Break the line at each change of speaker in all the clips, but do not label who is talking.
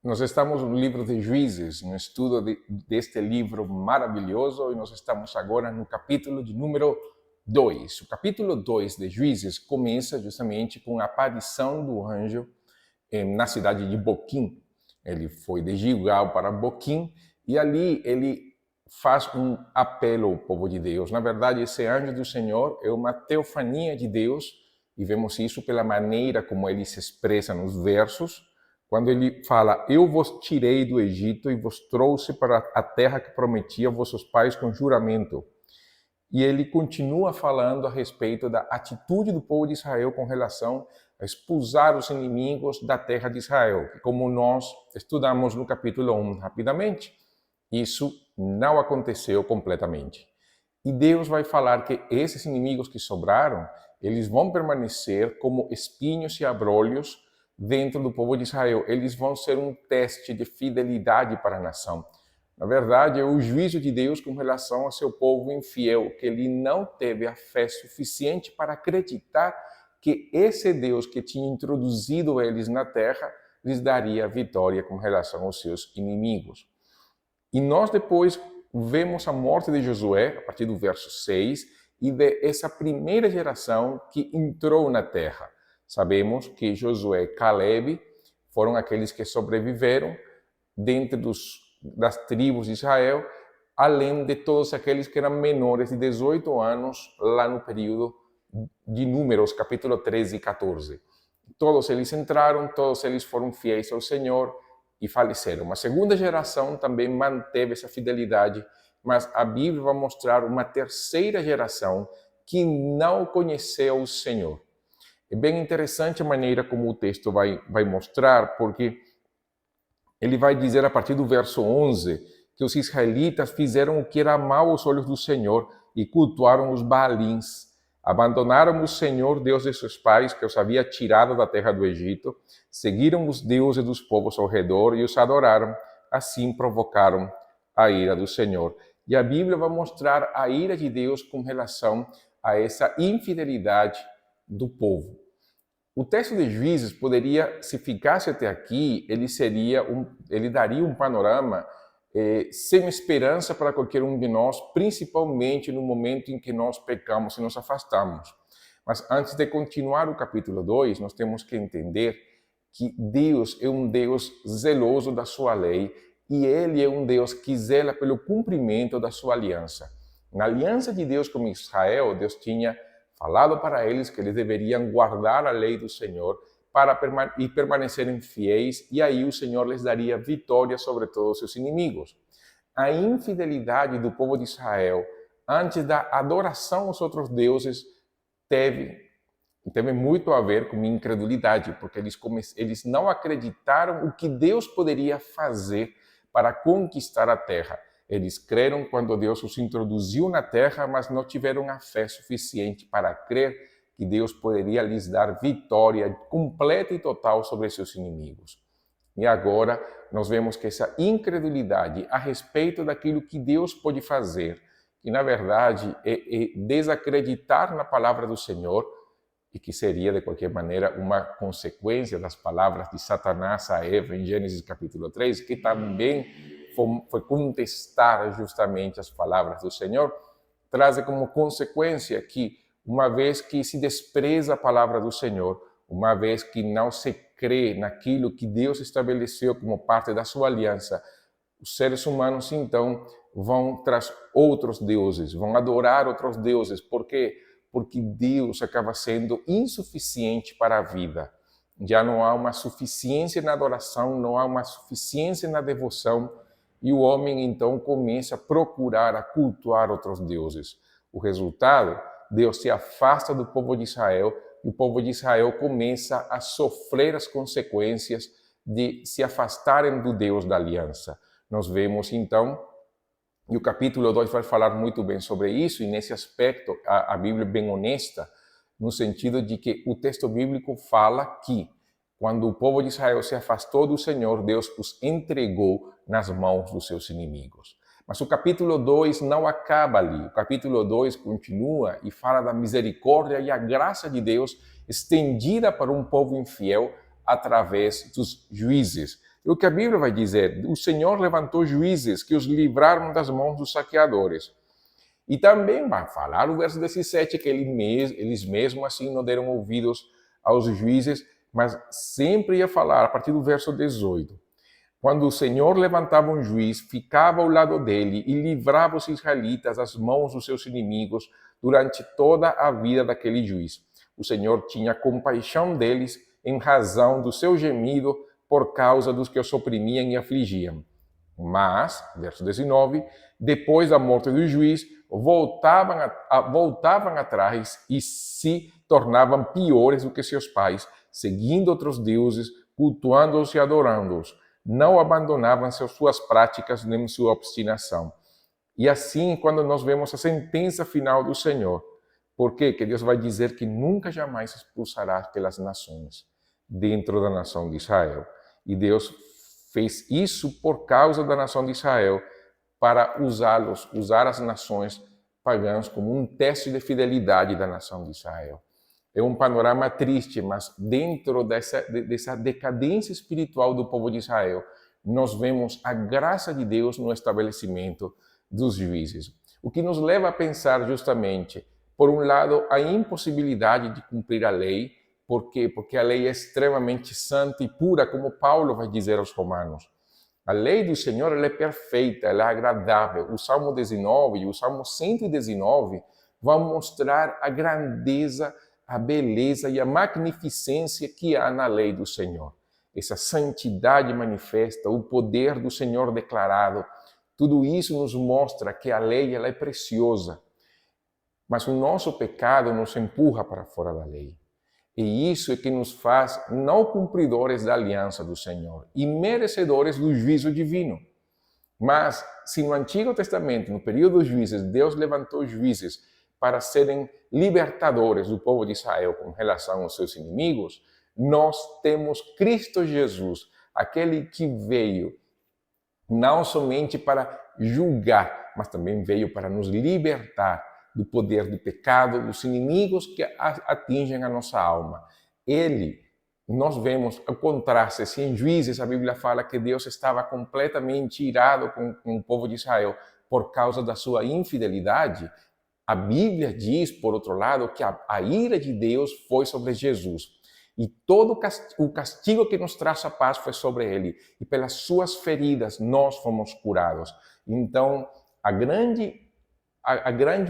Nós estamos no livro de Juízes, no estudo deste livro maravilhoso, e nós estamos agora no capítulo de número 2. O capítulo 2 de Juízes começa justamente com a aparição do anjo na cidade de Boquim. Ele foi de Gilgal para Boquim e ali ele faz um apelo ao povo de Deus. Na verdade, esse anjo do Senhor é uma teofania de Deus, e vemos isso pela maneira como ele se expressa nos versos. Quando ele fala, eu vos tirei do Egito e vos trouxe para a terra que prometi a vossos pais com juramento. E ele continua falando a respeito da atitude do povo de Israel com relação a expulsar os inimigos da terra de Israel. Como nós estudamos no capítulo 1 rapidamente, isso não aconteceu completamente. E Deus vai falar que esses inimigos que sobraram, eles vão permanecer como espinhos e abrolhos dentro do povo de Israel. Eles vão ser um teste de fidelidade para a nação. Na verdade, é o juízo de Deus com relação ao seu povo infiel, que ele não teve a fé suficiente para acreditar que esse Deus que tinha introduzido eles na terra lhes daria vitória com relação aos seus inimigos. E nós depois vemos a morte de Josué, a partir do verso 6, e de essa primeira geração que entrou na terra. Sabemos que Josué e Caleb foram aqueles que sobreviveram dentro das tribos de Israel, além de todos aqueles que eram menores de 18 anos, lá no período de Números, capítulo 13 e 14. Todos eles entraram, todos eles foram fiéis ao Senhor e faleceram. Uma segunda geração também manteve essa fidelidade, mas a Bíblia vai mostrar uma terceira geração que não conheceu o Senhor. É bem interessante a maneira como o texto vai mostrar, porque ele vai dizer a partir do verso 11 que os israelitas fizeram o que era mal aos olhos do Senhor e cultuaram os Baalins. Abandonaram o Senhor, Deus de seus pais, que os havia tirado da terra do Egito, seguiram os deuses dos povos ao redor e os adoraram. Assim provocaram a ira do Senhor. E a Bíblia vai mostrar a ira de Deus com relação a essa infidelidade do povo. O texto de Juízes poderia, se ficasse até aqui, ele daria um panorama sem esperança para qualquer um de nós, principalmente no momento em que nós pecamos e nos afastamos. Mas antes de continuar o capítulo 2, nós temos que entender que Deus é um Deus zeloso da sua lei e Ele é um Deus que zela pelo cumprimento da sua aliança. Na aliança de Deus com Israel, Deus tinha falado para eles que eles deveriam guardar a lei do Senhor e permanecerem fiéis, e aí o Senhor lhes daria vitória sobre todos os seus inimigos. A infidelidade do povo de Israel antes da adoração aos outros deuses teve muito a ver com incredulidade, porque eles não acreditaram o que Deus poderia fazer para conquistar a terra. Eles creram quando Deus os introduziu na terra, mas não tiveram a fé suficiente para crer que Deus poderia lhes dar vitória completa e total sobre seus inimigos. E agora nós vemos que essa incredulidade a respeito daquilo que Deus pode fazer, que na verdade é desacreditar na palavra do Senhor, e que seria de qualquer maneira uma consequência das palavras de Satanás a Eva em Gênesis capítulo 3, que também foi contestar justamente as palavras do Senhor, traz como consequência que, uma vez que se despreza a palavra do Senhor, uma vez que não se crê naquilo que Deus estabeleceu como parte da sua aliança, os seres humanos então vão tras outros deuses, vão adorar outros deuses. Por quê? Porque Deus acaba sendo insuficiente para a vida. Já não há uma suficiência na adoração, não há uma suficiência na devoção, e o homem então começa a procurar, a cultuar outros deuses. O resultado, Deus se afasta do povo de Israel, e o povo de Israel começa a sofrer as consequências de se afastarem do Deus da aliança. Nós vemos então, e o capítulo 2 vai falar muito bem sobre isso, e nesse aspecto a Bíblia é bem honesta, no sentido de que o texto bíblico fala que quando o povo de Israel se afastou do Senhor, Deus os entregou nas mãos dos seus inimigos. Mas o capítulo 2 não acaba ali. O capítulo 2 continua e fala da misericórdia e a graça de Deus estendida para um povo infiel através dos juízes. E o que a Bíblia vai dizer? O Senhor levantou juízes que os livraram das mãos dos saqueadores. E também vai falar o verso 17, que eles mesmo assim não deram ouvidos aos juízes, mas sempre ia falar, a partir do verso 18. Quando o Senhor levantava um juiz, ficava ao lado dele e livrava os israelitas das mãos dos seus inimigos durante toda a vida daquele juiz. O Senhor tinha compaixão deles em razão do seu gemido por causa dos que os oprimiam e afligiam. Mas, verso 19, depois da morte do juiz, voltavam atrás e se tornavam piores do que seus pais, seguindo outros deuses, cultuando-os e adorando-os. Não abandonavam suas práticas nem sua obstinação. E assim, quando nós vemos a sentença final do Senhor, por quê? Que Deus vai dizer que nunca jamais expulsará aquelas nações dentro da nação de Israel. E Deus fez isso por causa da nação de Israel, para usar as nações pagãs como um teste de fidelidade da nação de Israel. É um panorama triste, mas dentro dessa decadência espiritual do povo de Israel, nós vemos a graça de Deus no estabelecimento dos juízes. O que nos leva a pensar justamente, por um lado, a impossibilidade de cumprir a lei. Por quê? Porque a lei é extremamente santa e pura, como Paulo vai dizer aos Romanos. A lei do Senhor ela é perfeita, ela é agradável. O Salmo 19 e o Salmo 119 vão mostrar a grandeza, a beleza e a magnificência que há na lei do Senhor. Essa santidade manifesta, o poder do Senhor declarado. Tudo isso nos mostra que a lei ela é preciosa. Mas o nosso pecado nos empurra para fora da lei. E isso é que nos faz não cumpridores da aliança do Senhor e merecedores do juízo divino. Mas, se no Antigo Testamento, no período dos juízes, Deus levantou juízes para serem libertadores do povo de Israel com relação aos seus inimigos, nós temos Cristo Jesus, aquele que veio não somente para julgar, mas também veio para nos libertar do poder do pecado, dos inimigos que atingem a nossa alma. Nós vemos o contraste. Se em Juízes a Bíblia fala que Deus estava completamente irado com o povo de Israel por causa da sua infidelidade, a Bíblia diz, por outro lado, que a ira de Deus foi sobre Jesus. E todo o castigo que nos traz a paz foi sobre ele. E pelas suas feridas nós fomos curados. Então, a grande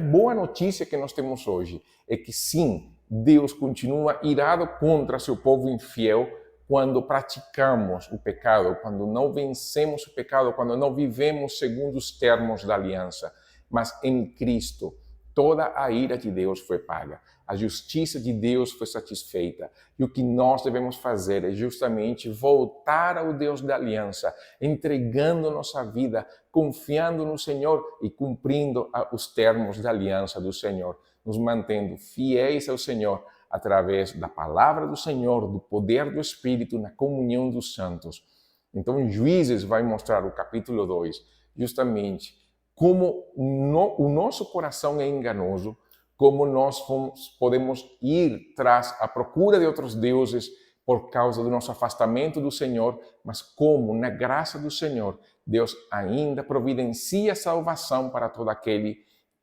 boa notícia que nós temos hoje é que sim, Deus continua irado contra seu povo infiel quando praticamos o pecado, quando não vencemos o pecado, quando não vivemos segundo os termos da aliança. Mas em Cristo, toda a ira de Deus foi paga. A justiça de Deus foi satisfeita. E o que nós devemos fazer é justamente voltar ao Deus da aliança, entregando nossa vida, confiando no Senhor e cumprindo os termos da aliança do Senhor, nos mantendo fiéis ao Senhor através da palavra do Senhor, do poder do Espírito, na comunhão dos santos. Então, Juízes vai mostrar o capítulo 2, justamente como o nosso coração é enganoso, como nós podemos ir à procura de outros deuses por causa do nosso afastamento do Senhor, mas como, na graça do Senhor, Deus ainda providencia salvação para todo aquele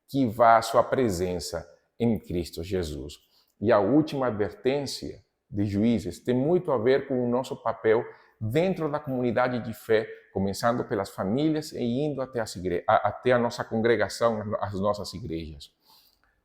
que vá à sua presença em Cristo Jesus. E a última advertência de Juízes tem muito a ver com o nosso papel dentro da comunidade de fé, começando pelas famílias e indo até a nossa congregação, as nossas igrejas.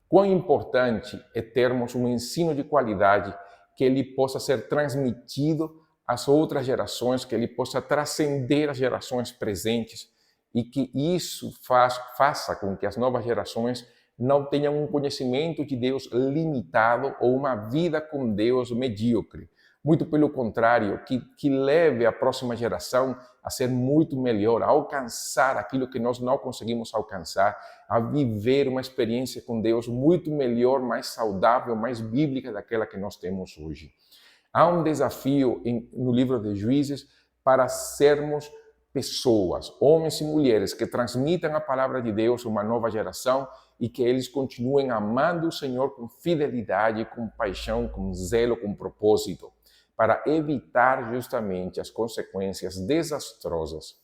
Quão importante é termos um ensino de qualidade, que ele possa ser transmitido às outras gerações, que ele possa transcender as gerações presentes e que isso faça com que as novas gerações não tenham um conhecimento de Deus limitado ou uma vida com Deus medíocre. Muito pelo contrário, que leve a próxima geração a ser muito melhor, a alcançar aquilo que nós não conseguimos alcançar, a viver uma experiência com Deus muito melhor, mais saudável, mais bíblica daquela que nós temos hoje. Há um desafio no livro de Juízes para sermos pessoas, homens e mulheres, que transmitam a palavra de Deus a uma nova geração e que eles continuem amando o Senhor com fidelidade, com paixão, com zelo, com propósito. para evitar justamente as consequências desastrosas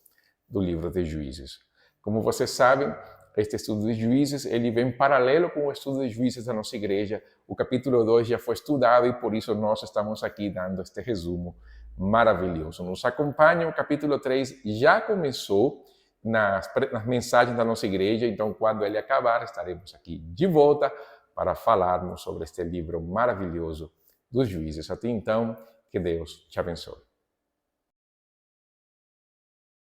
do livro de Juízes. Como vocês sabem, este estudo de Juízes ele vem paralelo com o estudo de Juízes da nossa igreja. O capítulo 2 já foi estudado e por isso nós estamos aqui dando este resumo maravilhoso. Nos acompanhem, o capítulo 3 já começou nas mensagens da nossa igreja, então quando ele acabar estaremos aqui de volta para falarmos sobre este livro maravilhoso dos Juízes. Até então, que Deus te abençoe.